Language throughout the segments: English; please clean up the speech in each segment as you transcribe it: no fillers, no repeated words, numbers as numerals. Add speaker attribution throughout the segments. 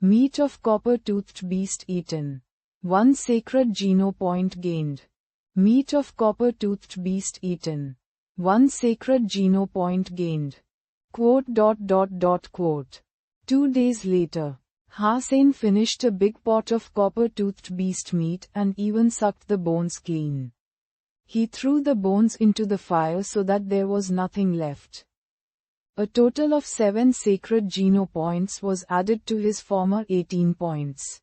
Speaker 1: Meat of copper-toothed beast eaten. 1 sacred geno point gained. Meat of copper-toothed beast eaten. 1 sacred geno point gained. Quote. 2 days later, Hussein finished a big pot of copper-toothed beast meat and even sucked the bones clean. He threw the bones into the fire so that there was nothing left. A total of 7 sacred geno points was added to his former 18 points.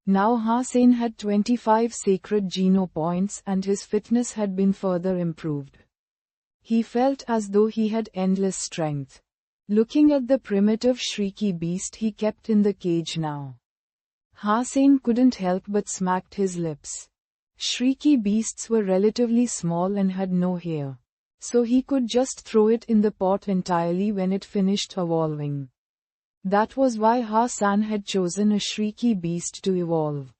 Speaker 1: Now Hussein had 25 sacred geno points and his fitness had been further improved. He felt as though he had endless strength. Looking at the primitive shrieky beast he kept in the cage now, Hussein couldn't help but smacked his lips. Shrieky beasts were relatively small and had no hair, so he could just throw it in the pot entirely when it finished evolving. That was why Hassan had chosen a shrieky beast to evolve.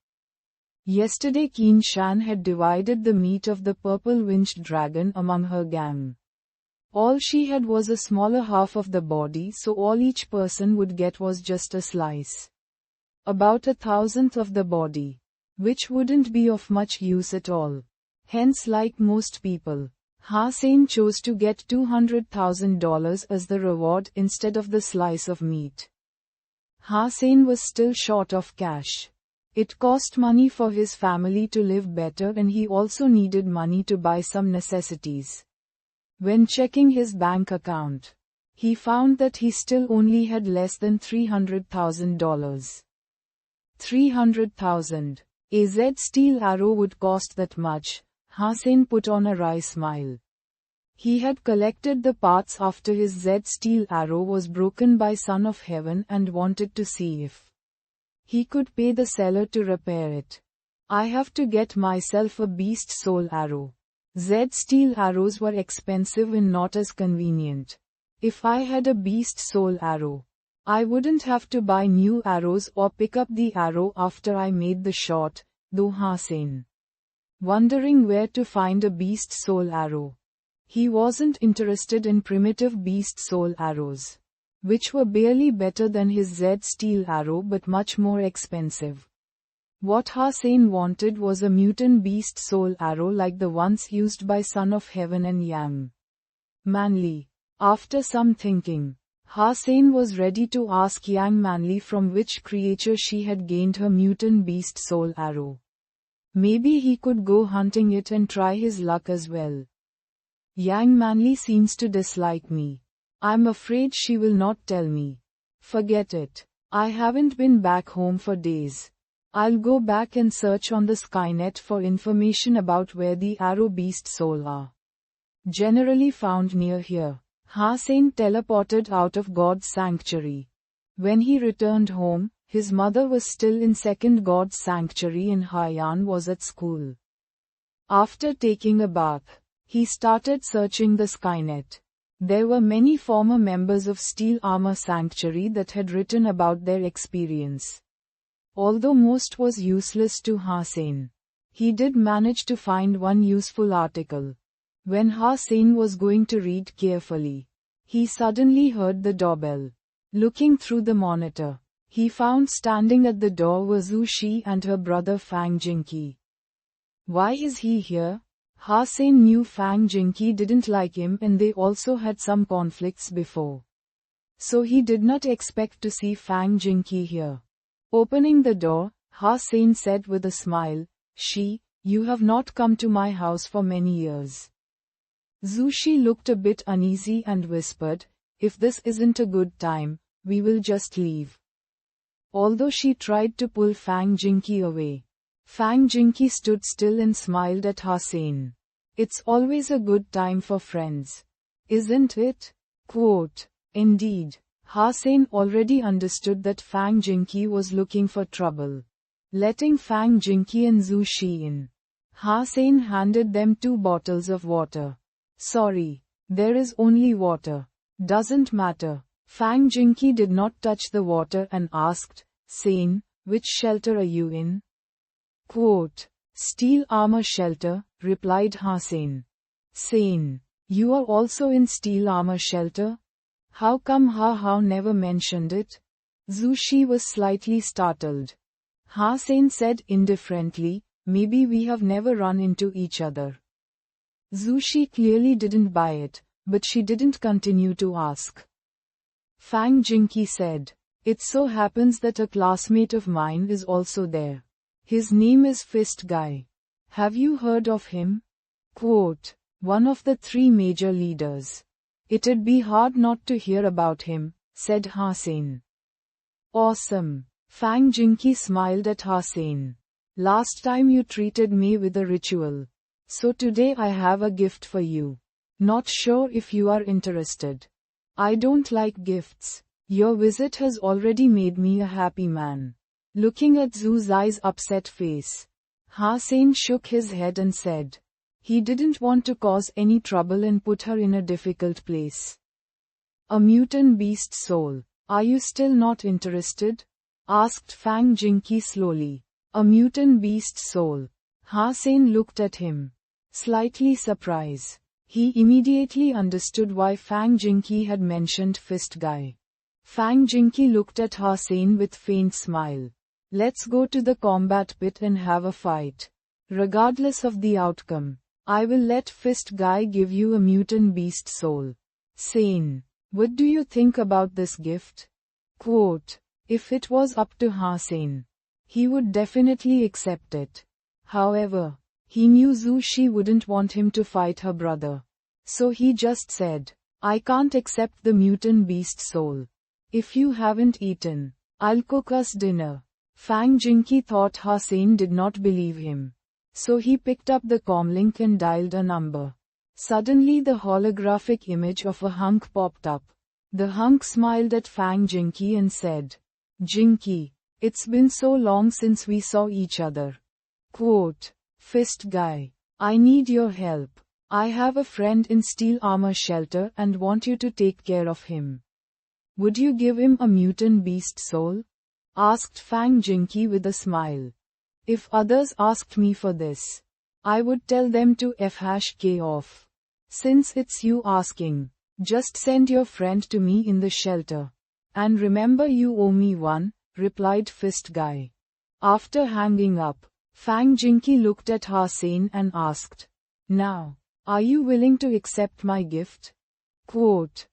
Speaker 1: Yesterday Qin Shan had divided the meat of the purple-winged dragon among her gang. All she had was a smaller half of the body, so all each person would get was just a slice. About 1/1000th of the body, which wouldn't be of much use at all. Hence, like most people, Hussein chose to get $200,000 as the reward instead of the slice of meat. Hussein was still short of cash. It cost money for his family to live better and he also needed money to buy some necessities. When checking his bank account, he found that he still only had less than $300,000. 300,000. A Z steel arrow would cost that much. Hussein put on a wry smile. He had collected the parts after his Z steel arrow was broken by Son of Heaven and wanted to see if he could pay the seller to repair it. I have to get myself a beast soul arrow. Z steel arrows were expensive and not as convenient. If I had a beast soul arrow, I wouldn't have to buy new arrows or pick up the arrow after I made the shot, though Hussein, wondering where to find a beast soul arrow. He wasn't interested in primitive beast soul arrows, which were barely better than his Z steel arrow but much more expensive. What Hussein wanted was a mutant beast soul arrow like the ones used by Son of Heaven and Yang Manli. After some thinking, Hussein was ready to ask Yang Manli from which creature she had gained her mutant beast soul arrow. Maybe he could go hunting it and try his luck as well. Yang Manli seems to dislike me. I'm afraid she will not tell me. Forget it. I haven't been back home for days. I'll go back and search on the Skynet for information about where the arrow beast soul are generally found near here. Hussein teleported out of God's sanctuary. When he returned home, his mother was still in second God's sanctuary and Hayan was at school. After taking a bath, he started searching the Skynet. There were many former members of Steel Armor Sanctuary that had written about their experience. Although most was useless to Hussein, he did manage to find one useful article. When Hussein was going to read carefully, he suddenly heard the doorbell. Looking through the monitor, he found standing at the door were Zhu Shi and her brother Fang Jingqi. Why is he here? Hussein knew Fang Jingqi didn't like him and they also had some conflicts before. So he did not expect to see Fang Jingqi here. Opening the door, Hussein said with a smile, "Shi, you have not come to my house for many years." Zhu Shi looked a bit uneasy and whispered, "If this isn't a good time, we will just leave." Although she tried to pull Fang Jingqi away, Fang Jingqi stood still and smiled at Hussein. "It's always a good time for friends, isn't it?" Quote. Indeed, Hussein already understood that Fang Jingqi was looking for trouble. Letting Fang Jingqi and Zhu Shi in, Hussein handed them 2 bottles of water. "Sorry, there is only water. Doesn't matter." Fang Jingqi did not touch the water and asked, "Sane, which shelter are you in?" Quote. "Steel Armor Shelter," replied Hussein. "Sane. You are also in Steel Armor Shelter? How come Ha never mentioned it?" Zhu Shi was slightly startled. Ha-Sen said indifferently, maybe we have never run into each other. Zhu Shi clearly didn't buy it, but she didn't continue to ask. Fang Jingqi said, it so happens that a classmate of mine is also there. His name is Fist Guy. Have you heard of him? Quote, one of the three major leaders. It'd be hard not to hear about him, said Ha-Sen. Awesome. Fang Jingqi smiled at Ha-Sen. Last time you treated me with a ritual. So today I have a gift for you. Not sure if you are interested. I don't like gifts. Your visit has already made me a happy man. Looking at Zhu Zai's upset face, Ha-Sen shook his head and said, he didn't want to cause any trouble and put her in a difficult place. A mutant beast soul. Are you still not interested? Asked Fang Jingqi slowly. A mutant beast soul. Ha-Sen looked at him. Slightly surprised. He immediately understood why Fang Jingqi had mentioned Fist Guy. Fang Jingqi looked at Ha-Sen with faint smile. Let's go to the combat pit and have a fight. Regardless of the outcome, I will let Fist Guy give you a mutant beast soul. Sen, what do you think about this gift? Quote, if it was up to Ha-Sen, he would definitely accept it. However, he knew Zhu Shi wouldn't want him to fight her brother. So he just said, I can't accept the mutant beast soul. If you haven't eaten, I'll cook us dinner. Fang Jingqi thought Ha-Sen did not believe him. So he picked up the comlink and dialed a number. Suddenly the holographic image of a hunk popped up. The hunk smiled at Fang Jingqi and said, Jingqi, it's been so long since we saw each other. Quote, Fist Guy, I need your help. I have a friend in steel armor shelter and want you to take care of him. Would you give him a mutant beast soul? Asked Fang Jingqi with a smile. If others asked me for this, I would tell them to F-K off. Since it's you asking, just send your friend to me in the shelter. And remember you owe me one, replied Fist Guy. After hanging up, Fang Jingqi looked at Ha-Sen and asked, now, are you willing to accept my gift? Quote,